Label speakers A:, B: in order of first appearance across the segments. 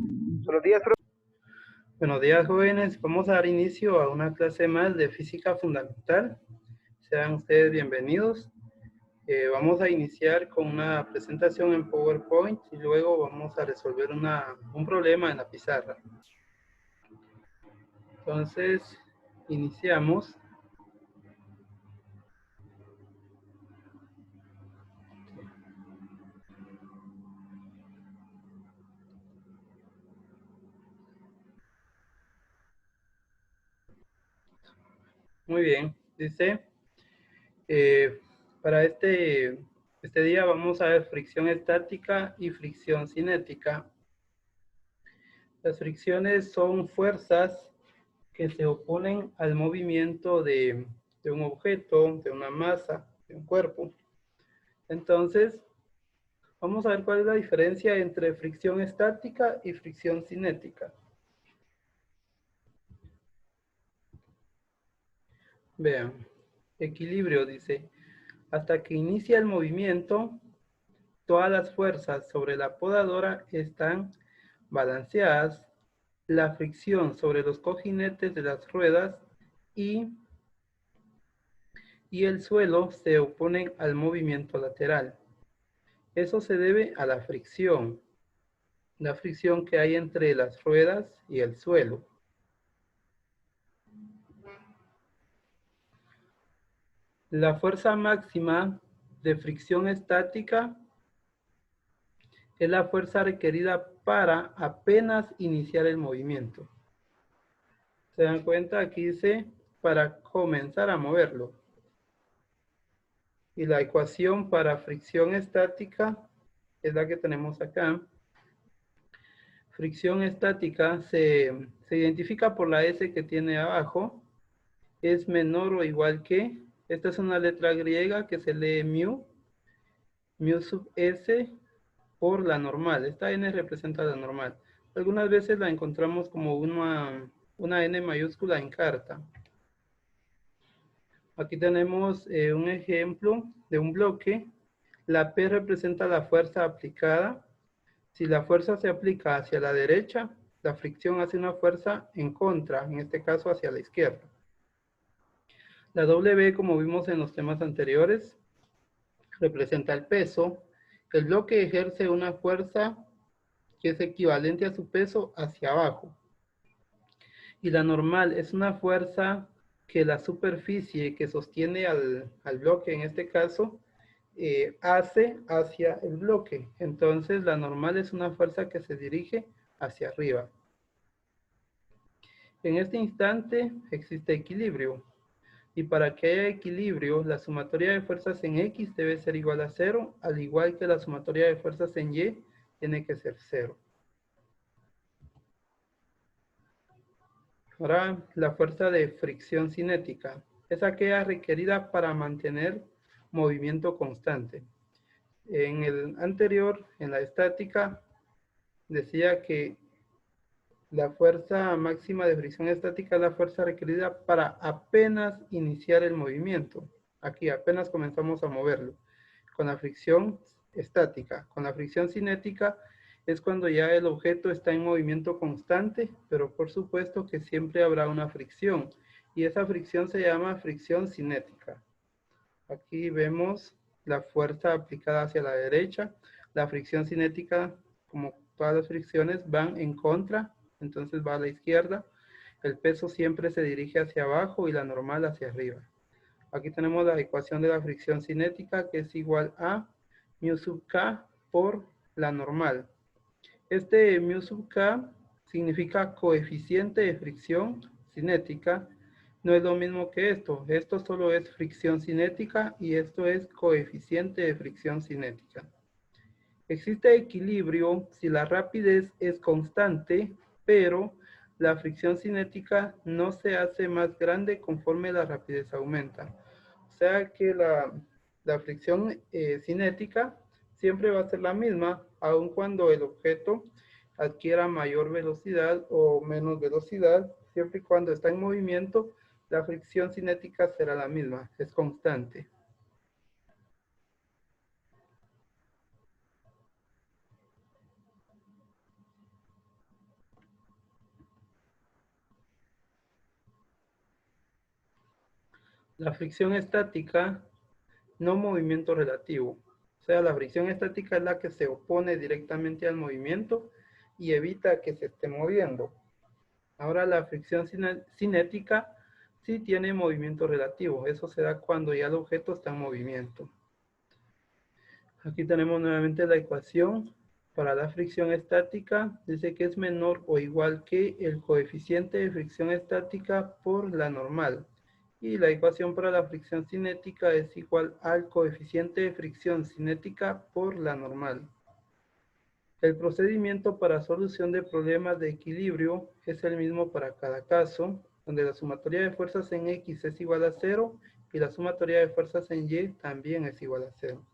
A: Buenos días, profe.
B: Buenos días, jóvenes. Vamos a dar inicio a una clase más de física fundamental. Sean ustedes bienvenidos. Vamos a iniciar con una presentación en PowerPoint y luego vamos a resolver un problema en la pizarra. Entonces, iniciamos. Muy bien. Dice, para este día vamos a ver fricción estática y fricción cinética. Las fricciones son fuerzas que se oponen al movimiento de un objeto, de una masa, de un cuerpo. Entonces, vamos a ver cuál es la diferencia entre fricción estática y fricción cinética. Vean, equilibrio dice, hasta que inicia el movimiento, todas las fuerzas sobre la podadora están balanceadas, la fricción sobre los cojinetes de las ruedas y el suelo se oponen al movimiento lateral. Eso se debe a la fricción que hay entre las ruedas y el suelo. La fuerza máxima de fricción estática es la fuerza requerida para apenas iniciar el movimiento. ¿Se dan cuenta? Aquí dice para comenzar a moverlo. Y la ecuación para fricción estática es la que tenemos acá. Fricción estática se identifica por la S que tiene abajo. Es menor o igual que, esta es una letra griega que se lee mu sub S por la normal. Esta N representa la normal. Algunas veces la encontramos como una N mayúscula en carta. Aquí tenemos un ejemplo de un bloque. La P representa la fuerza aplicada. Si la fuerza se aplica hacia la derecha, la fricción hace una fuerza en contra, en este caso hacia la izquierda. La W, como vimos en los temas anteriores, representa el peso. El bloque ejerce una fuerza que es equivalente a su peso hacia abajo. Y la normal es una fuerza que la superficie que sostiene al bloque, en este caso, hace hacia el bloque. Entonces, la normal es una fuerza que se dirige hacia arriba. En este instante existe equilibrio. Y para que haya equilibrio, la sumatoria de fuerzas en X debe ser igual a 0, al igual que la sumatoria de fuerzas en Y tiene que ser 0. Ahora, la fuerza de fricción cinética es aquella requerida para mantener movimiento constante. En el anterior, en la estática, decía que la fuerza máxima de fricción estática es la fuerza requerida para apenas iniciar el movimiento. Aquí apenas comenzamos a moverlo. Con la fricción estática. Con la fricción cinética es cuando ya el objeto está en movimiento constante, pero por supuesto que siempre habrá una fricción. Y esa fricción se llama fricción cinética. Aquí vemos la fuerza aplicada hacia la derecha. La fricción cinética, como todas las fricciones, van en contra, entonces va a la izquierda. El peso siempre se dirige hacia abajo y la normal hacia arriba. Aquí tenemos la ecuación de la fricción cinética, que es igual a mu sub k por la normal. Este mu sub k significa coeficiente de fricción cinética. No es lo mismo que esto. Esto solo es fricción cinética y esto es coeficiente de fricción cinética. Existe equilibrio si la rapidez es constante, pero la fricción cinética no se hace más grande conforme la rapidez aumenta. O sea que la fricción cinética siempre va a ser la misma, aun cuando el objeto adquiera mayor velocidad o menos velocidad, siempre y cuando está en movimiento, la fricción cinética será la misma, es constante. La fricción estática, no movimiento relativo. O sea, la fricción estática es la que se opone directamente al movimiento y evita que se esté moviendo. Ahora la fricción cinética sí tiene movimiento relativo. Eso se da cuando ya el objeto está en movimiento. Aquí tenemos nuevamente la ecuación para la fricción estática. Dice que es menor o igual que el coeficiente de fricción estática por la normal. Y la ecuación para la fricción cinética es igual al coeficiente de fricción cinética por la normal. El procedimiento para solución de problemas de equilibrio es el mismo para cada caso, donde la sumatoria de fuerzas en X es igual a 0 y la sumatoria de fuerzas en Y también es igual a 0.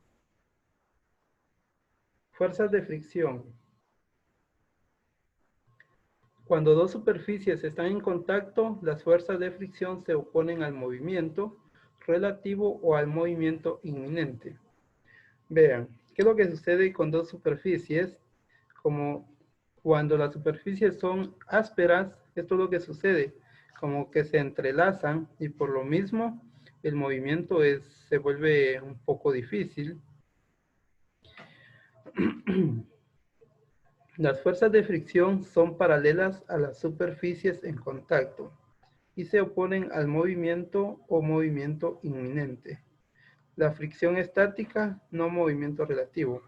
B: Fuerzas de fricción. Cuando dos superficies están en contacto, las fuerzas de fricción se oponen al movimiento relativo o al movimiento inminente. Vean, ¿qué es lo que sucede con dos superficies? Como cuando las superficies son ásperas, esto es lo que sucede, como que se entrelazan y por lo mismo el movimiento se vuelve un poco difícil. Las fuerzas de fricción son paralelas a las superficies en contacto y se oponen al movimiento o movimiento inminente. La fricción estática, no movimiento relativo.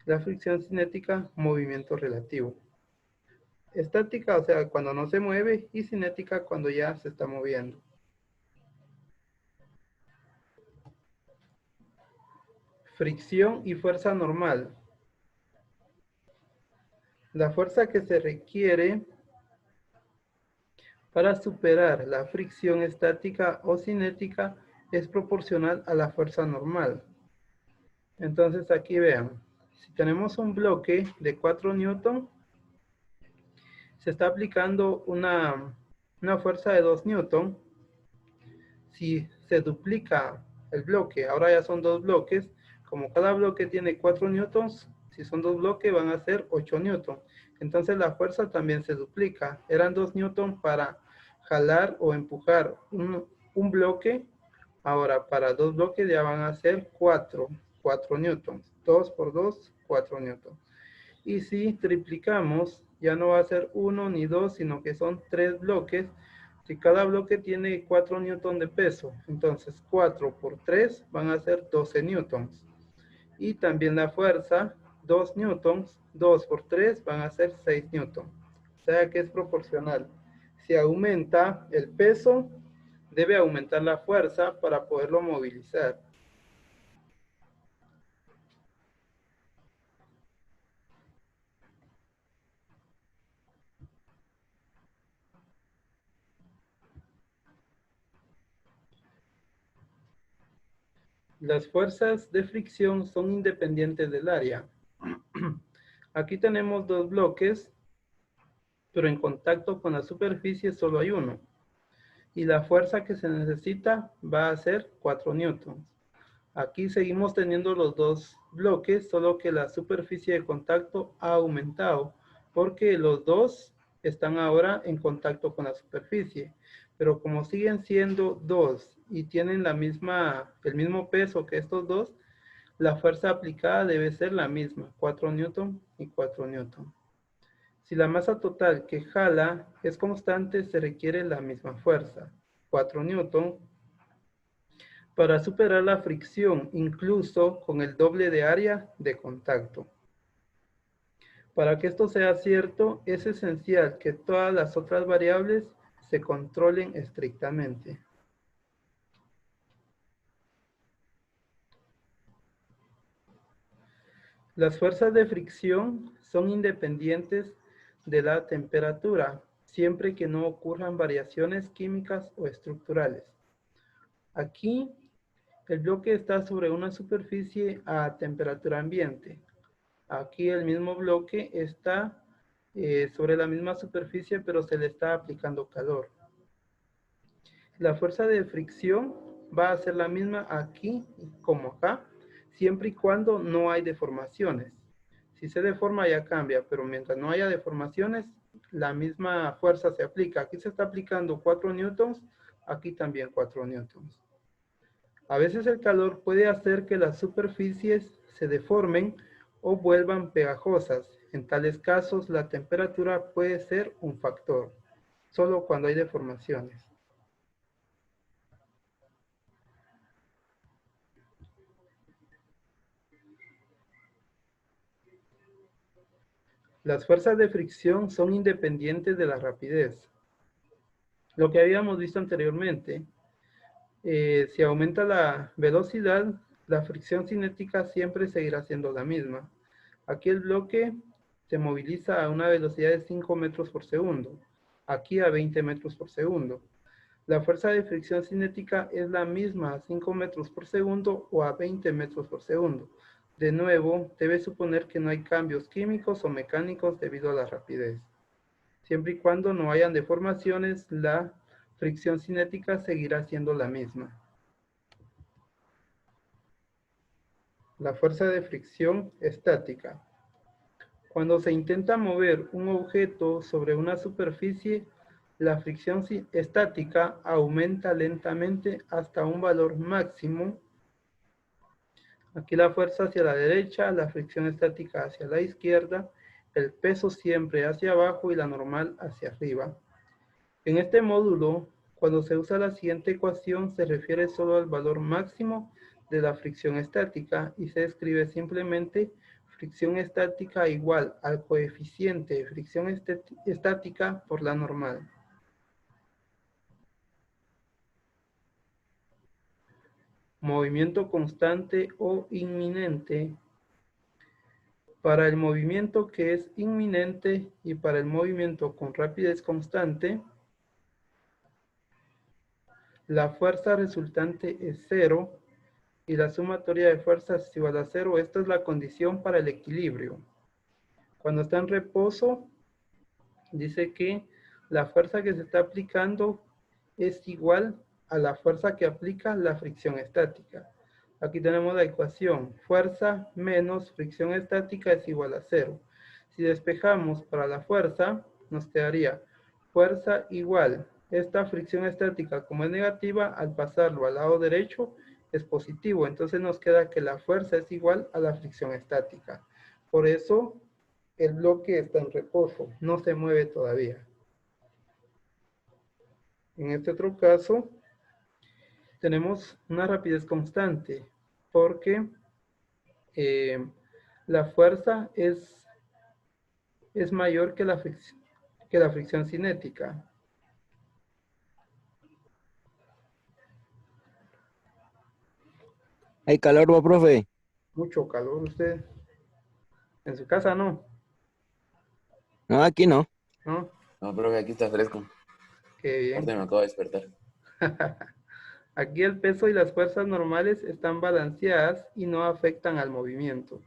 B: La fricción cinética, movimiento relativo. Estática, o sea, cuando no se mueve, y cinética, cuando ya se está moviendo. Fricción y fuerza normal. La fuerza que se requiere para superar la fricción estática o cinética es proporcional a la fuerza normal. Entonces aquí vean, si tenemos un bloque de 4 newton, se está aplicando una fuerza de 2 newton. Si se duplica el bloque, ahora ya son 2 bloques, como cada bloque tiene 4 newtons, si son 2 bloques van a ser 8 newtons. Entonces la fuerza también se duplica. Eran 2 newtons para jalar o empujar un bloque. Ahora para 2 bloques ya van a ser 4 newtons. 2 por 2, 4 newtons. Y si triplicamos, ya no va a ser 1 ni 2, sino que son 3 bloques. Si cada bloque tiene 4 newtons de peso, entonces 4 por 3 van a ser 12 newtons. Y también la fuerza, 2 newtons, 2 por 3 van a ser 6 newtons. O sea que es proporcional. Si aumenta el peso, debe aumentar la fuerza para poderlo movilizar. Las fuerzas de fricción son independientes del área. Aquí tenemos 2 bloques, pero en contacto con la superficie solo hay uno. Y la fuerza que se necesita va a ser 4 newtons. Aquí seguimos teniendo los 2 bloques, solo que la superficie de contacto ha aumentado, porque los dos están ahora en contacto con la superficie. Pero como siguen siendo 2 y tienen el mismo peso que estos dos, la fuerza aplicada debe ser la misma, 4 newton y 4 newton. Si la masa total que jala es constante, se requiere la misma fuerza, 4 newton, para superar la fricción, incluso con el doble de área de contacto. Para que esto sea cierto, es esencial que todas las otras variables se controlen estrictamente. Las fuerzas de fricción son independientes de la temperatura, siempre que no ocurran variaciones químicas o estructurales. Aquí, el bloque está sobre una superficie a temperatura ambiente. Aquí el mismo bloque está sobre la misma superficie, pero se le está aplicando calor. La fuerza de fricción va a ser la misma aquí como acá, siempre y cuando no hay deformaciones. Si se deforma ya cambia, pero mientras no haya deformaciones, la misma fuerza se aplica. Aquí se está aplicando 4 newtons aquí también 4 newtons. A veces el calor puede hacer que las superficies se deformen o vuelvan pegajosas. En tales casos, la temperatura puede ser un factor, solo cuando hay deformaciones. Las fuerzas de fricción son independientes de la rapidez. Lo que habíamos visto anteriormente, si aumenta la velocidad, la fricción cinética siempre seguirá siendo la misma. Aquí el bloque se moviliza a una velocidad de 5 metros por segundo, aquí a 20 metros por segundo. La fuerza de fricción cinética es la misma a 5 metros por segundo o a 20 metros por segundo. De nuevo, debe suponer que no hay cambios químicos o mecánicos debido a la rapidez. Siempre y cuando no hayan deformaciones, la fricción cinética seguirá siendo la misma. La fuerza de fricción estática. Cuando se intenta mover un objeto sobre una superficie, la fricción estática aumenta lentamente hasta un valor máximo. Aquí la fuerza hacia la derecha, la fricción estática hacia la izquierda, el peso siempre hacia abajo y la normal hacia arriba. En este módulo, cuando se usa la siguiente ecuación, se refiere solo al valor máximo de la fricción estática y se escribe simplemente fricción estática igual al coeficiente de fricción estática por la normal. Movimiento constante o inminente. Para el movimiento que es inminente y para el movimiento con rapidez constante, la fuerza resultante es cero y la sumatoria de fuerzas es igual a cero. Esta es la condición para el equilibrio. Cuando está en reposo, dice que la fuerza que se está aplicando es igual a la fuerza que aplica la fricción estática. Aquí tenemos la ecuación, fuerza menos fricción estática es igual a cero. Si despejamos para la fuerza, nos quedaría fuerza igual. Esta fricción estática, como es negativa, al pasarlo al lado derecho, es positivo. Entonces nos queda que la fuerza es igual a la fricción estática. Por eso el bloque está en reposo, no se mueve todavía. En este otro caso, tenemos una rapidez constante, porque la fuerza es mayor que la fricción cinética.
A: ¿Hay calor, vos, profe?
B: Mucho calor usted. En su casa no,
A: No, aquí no.
B: ¿no?
C: No, profe, aquí está fresco.
B: Qué bien.
C: Aparte me acabo de despertar.
B: Aquí el peso y las fuerzas normales están balanceadas y no afectan al movimiento.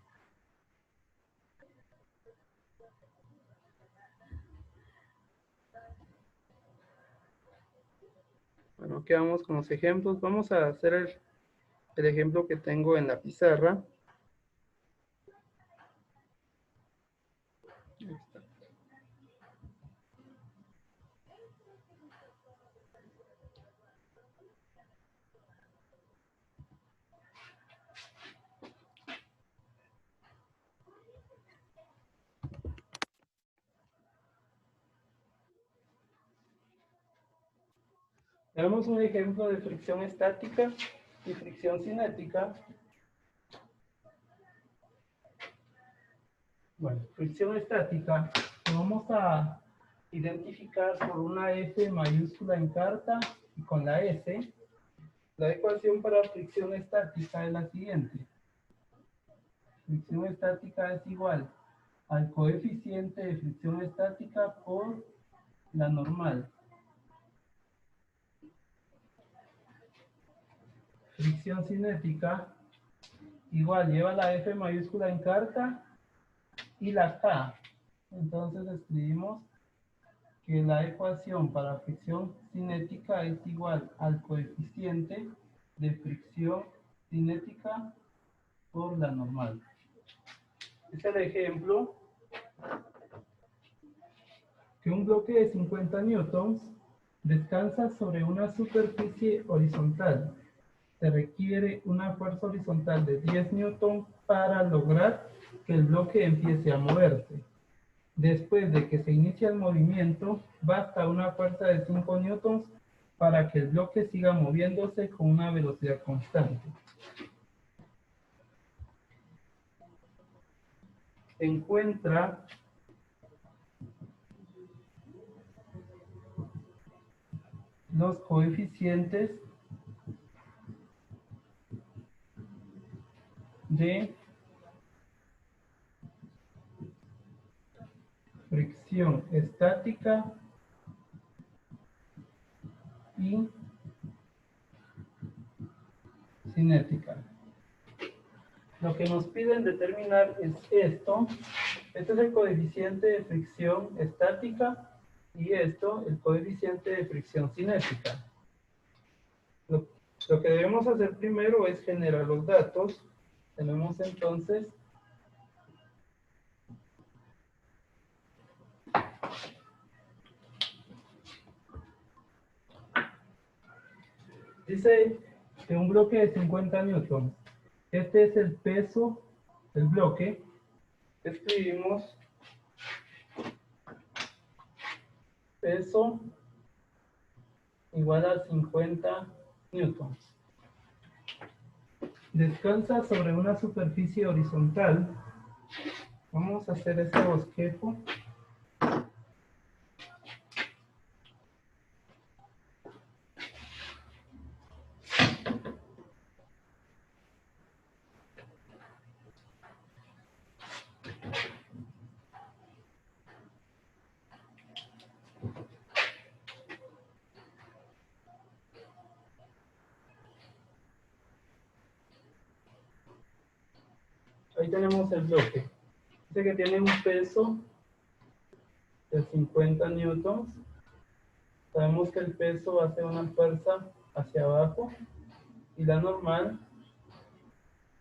B: Bueno, aquí vamos con los ejemplos. Vamos a hacer el ejemplo que tengo en la pizarra. Ahí está. Tenemos un ejemplo de fricción estática y fricción cinética. Bueno, fricción estática lo vamos a identificar por una F mayúscula en carta y con la S. La ecuación para fricción estática es la siguiente. Fricción estática es igual al coeficiente de fricción estática por la normal. Fricción cinética igual lleva la F mayúscula en carta y la K. Entonces escribimos que la ecuación para fricción cinética es igual al coeficiente de fricción cinética por la normal. Este es el ejemplo que un bloque de 50 newtons Descansa sobre una superficie horizontal. Se requiere una fuerza horizontal de 10 newton para lograr que el bloque empiece a moverse. Después de que se inicia el movimiento, basta una fuerza de 5 newtons para que el bloque siga moviéndose con una velocidad constante. Encuentra los coeficientes de fricción estática y cinética. Lo que nos piden determinar es esto. Este es el coeficiente de fricción estática y esto, el coeficiente de fricción cinética. Lo que debemos hacer primero es generar los datos. Tenemos entonces dice que un bloque de 50 newtons. Este es el peso del bloque. Escribimos peso igual a 50 newtons. Descansa sobre una superficie horizontal. Vamos a hacer ese bosquejo. Ahí tenemos el bloque. Dice que tiene un peso de 50 newtons. Sabemos que el peso hace una fuerza hacia abajo y la normal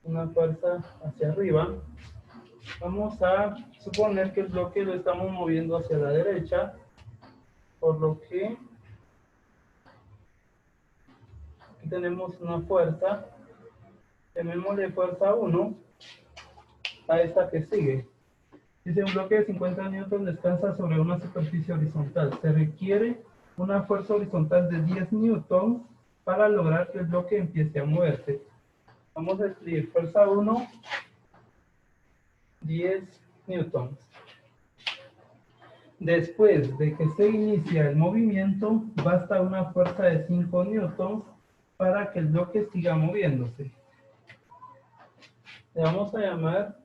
B: una fuerza hacia arriba. Vamos a suponer que el bloque lo estamos moviendo hacia la derecha, por lo que aquí tenemos una fuerza. Llamémosle fuerza 1 a esta que sigue. Dice un bloque de 50 newtons descansa sobre una superficie horizontal. Se requiere una fuerza horizontal de 10 newtons para lograr que el bloque empiece a moverse. Vamos a escribir fuerza 1, 10 newtons. Después de que se inicia el movimiento, basta una fuerza de 5 newtons para que el bloque siga moviéndose. Le vamos a llamar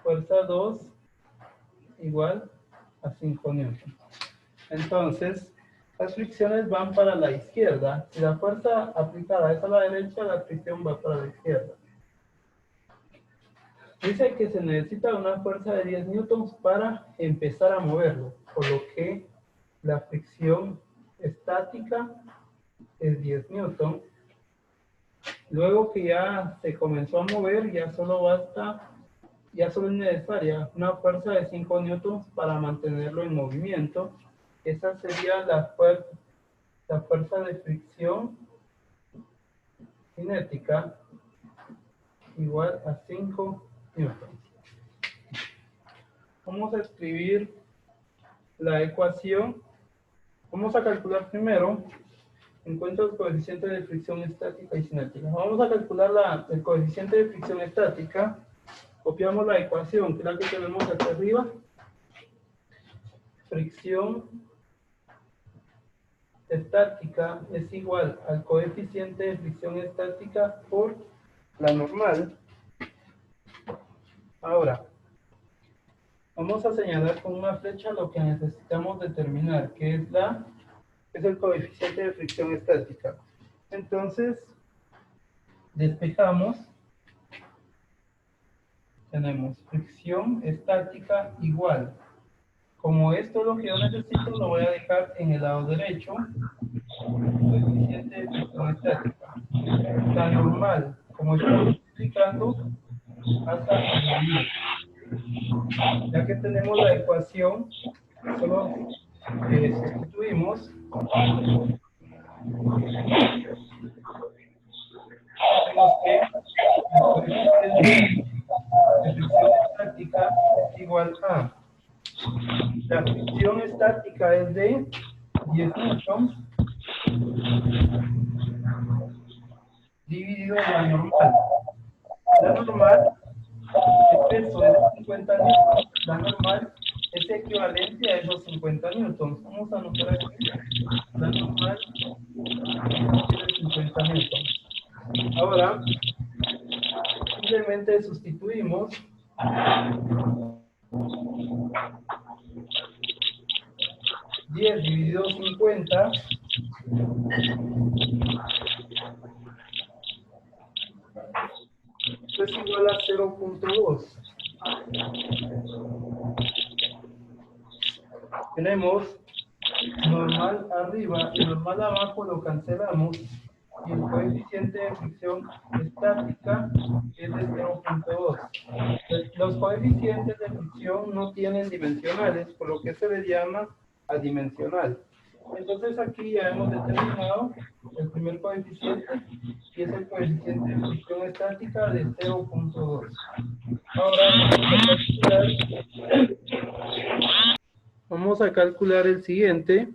B: fuerza 2 igual a 5 newtons. Entonces, las fricciones van para la izquierda. Si la fuerza aplicada es a la derecha, la fricción va para la izquierda. Dice que se necesita una fuerza de 10 newtons para empezar a moverlo, por lo que la fricción estática es 10 newtons. Luego que ya se comenzó a mover, ya solo es necesaria una fuerza de 5 newtons para mantenerlo en movimiento. Esa sería la fuerza de fricción cinética igual a 5 newtons. Vamos a escribir la ecuación. Vamos a calcular primero. Encuentra el coeficiente de fricción estática y cinética. Vamos a calcular el coeficiente de fricción estática. Copiamos la ecuación, que es la que tenemos aquí arriba. Fricción estática es igual al coeficiente de fricción estática por la normal. Ahora, vamos a señalar con una flecha lo que necesitamos determinar, que es el coeficiente de fricción estática. Entonces, despejamos. Tenemos fricción estática igual. Como esto es lo que yo necesito, lo voy a dejar en el lado derecho. Coeficiente de fricción estática. La normal, como estamos explicando, hasta la normal. Ya que tenemos la ecuación, solo sustituimos. Vemos que el coeficiente de fricción estática es igual a, la fricción estática es de 10 newtons dividido en la normal. La normal, el peso es de 50 newtons, la normal es equivalente a esos 50 newtons. Vamos a anotar aquí, la normal es de 50 newtons. Ahora, simplemente sustituimos. 10 dividido 50 es igual a 0.2. Tenemos normal arriba y normal abajo, lo cancelamos, y el coeficiente de fricción estática es de 0.2. Los coeficientes de fricción no tienen dimensionales, por lo que se les llama adimensional. Entonces aquí ya hemos determinado el primer coeficiente, y es el coeficiente de fricción estática de 0.2. Ahora vamos a calcular el siguiente.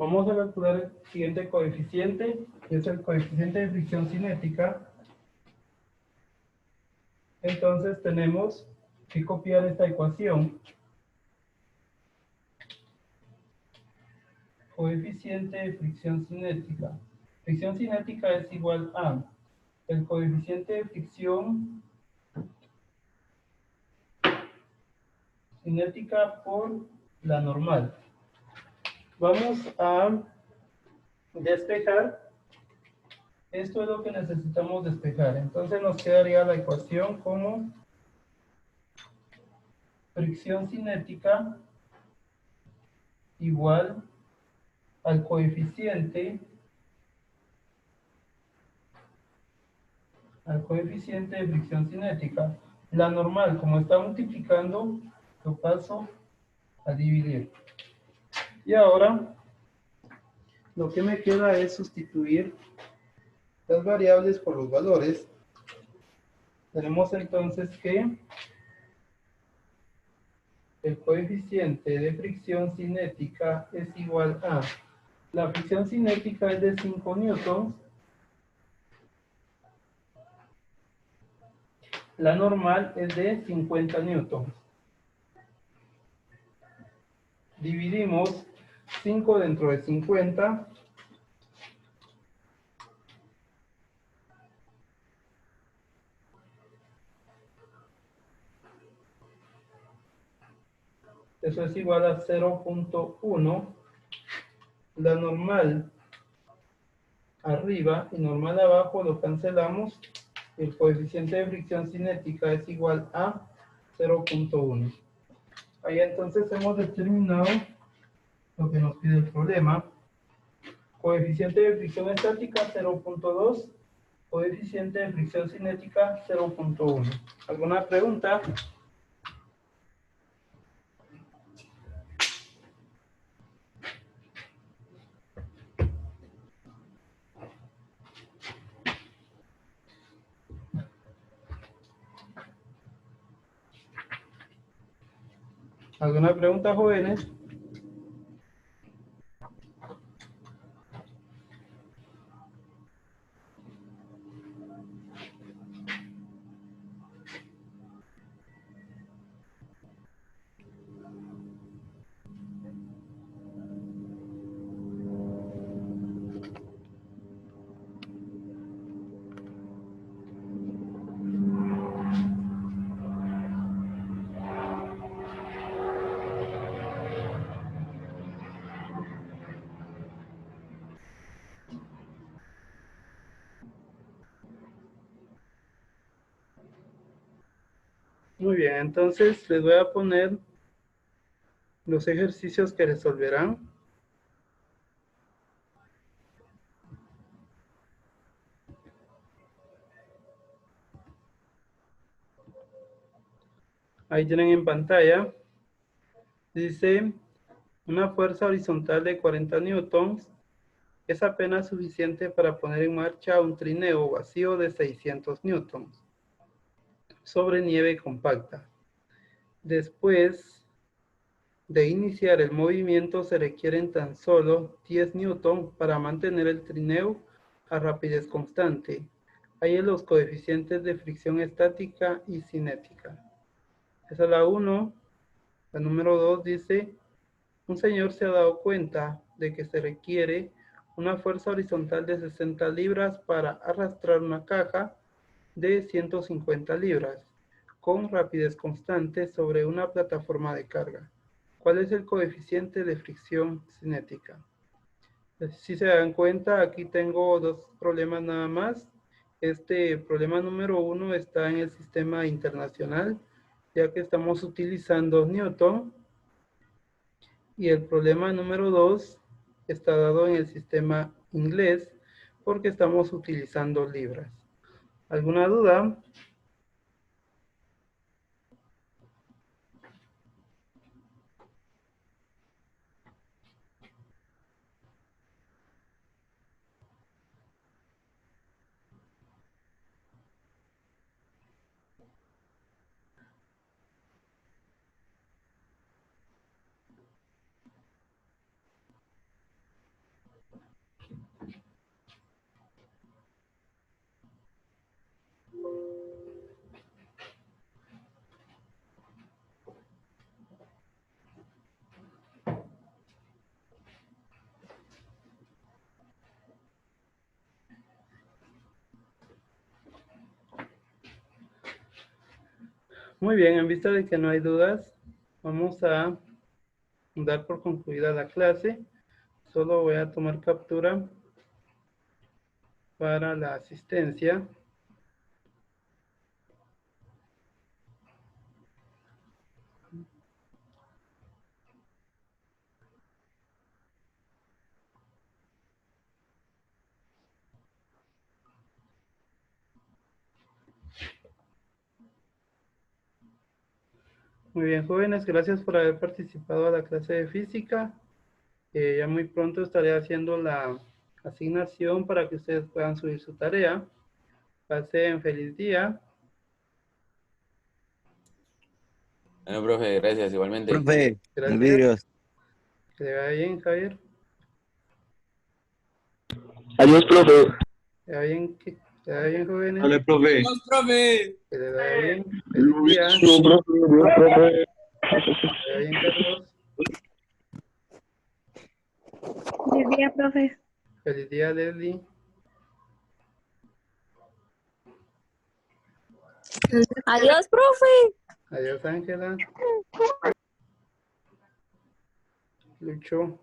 B: Vamos a calcular el siguiente coeficiente, que es el coeficiente de fricción cinética. Entonces tenemos que copiar esta ecuación. Coeficiente de fricción cinética. Fricción cinética es igual a el coeficiente de fricción cinética por la normal. Vamos a despejar. Esto es lo que necesitamos despejar. Entonces nos quedaría la ecuación como fricción cinética igual al coeficiente de fricción cinética. La normal, como está multiplicando, lo paso a dividir. Y ahora lo que me queda es sustituir las variables por los valores. Tenemos entonces que el coeficiente de fricción cinética es igual a, la fricción cinética es de 5 newtons, la normal es de 50 newtons. Dividimos 5 dentro de 50. Eso es igual a 0.1. La normal arriba y normal abajo lo cancelamos. El coeficiente de fricción cinética es igual a 0.1. Ahí entonces hemos determinado lo que nos pide el problema. Coeficiente de fricción estática 0.2. Coeficiente de fricción cinética 0.1. ¿Alguna pregunta? ¿Alguna pregunta, jóvenes? Muy bien, entonces les voy a poner los ejercicios que resolverán. Ahí tienen en pantalla. Dice, una fuerza horizontal de 40 newtons es apenas suficiente para poner en marcha un trineo vacío de 600 newtons sobre nieve compacta. Después de iniciar el movimiento se requieren tan solo 10 newtons para mantener el trineo a rapidez constante. Hay los coeficientes de fricción estática y cinética. Esa es la 1. La número 2 dice, un señor se ha dado cuenta de que se requiere una fuerza horizontal de 60 libras para arrastrar una caja de 150 libras con rapidez constante sobre una plataforma de carga. ¿Cuál es el coeficiente de fricción cinética? Si se dan cuenta, aquí tengo dos problemas nada más. Este problema número 1 está en el sistema internacional, ya que estamos utilizando Newton. Y el problema número 2 está dado en el sistema inglés, porque estamos utilizando libras. ¿Alguna duda? Muy bien, en vista de que no hay dudas, vamos a dar por concluida la clase. Solo voy a tomar captura para la asistencia. Muy bien, jóvenes, gracias por haber participado a la clase de física. Ya muy pronto estaré haciendo la asignación para que ustedes puedan subir su tarea. Pasen feliz día.
C: Bueno, profe, gracias, igualmente.
A: Profe, los
B: Gracias.
A: vidrios.
B: Que le vaya bien, Javier.
D: Adiós, profe.
B: Que le vaya bien, que le vaya bien, jóvenes.
D: Dale, profe.
E: Adiós, profe.
B: Que le vaya bien. Feliz día.
D: No, profe. Adiós, profe.
B: Que le vaya bien, Carlos.
F: Feliz día, profe.
B: Feliz día, Leslie.
F: Adiós, profe.
B: Adiós, Ángela. Lucho.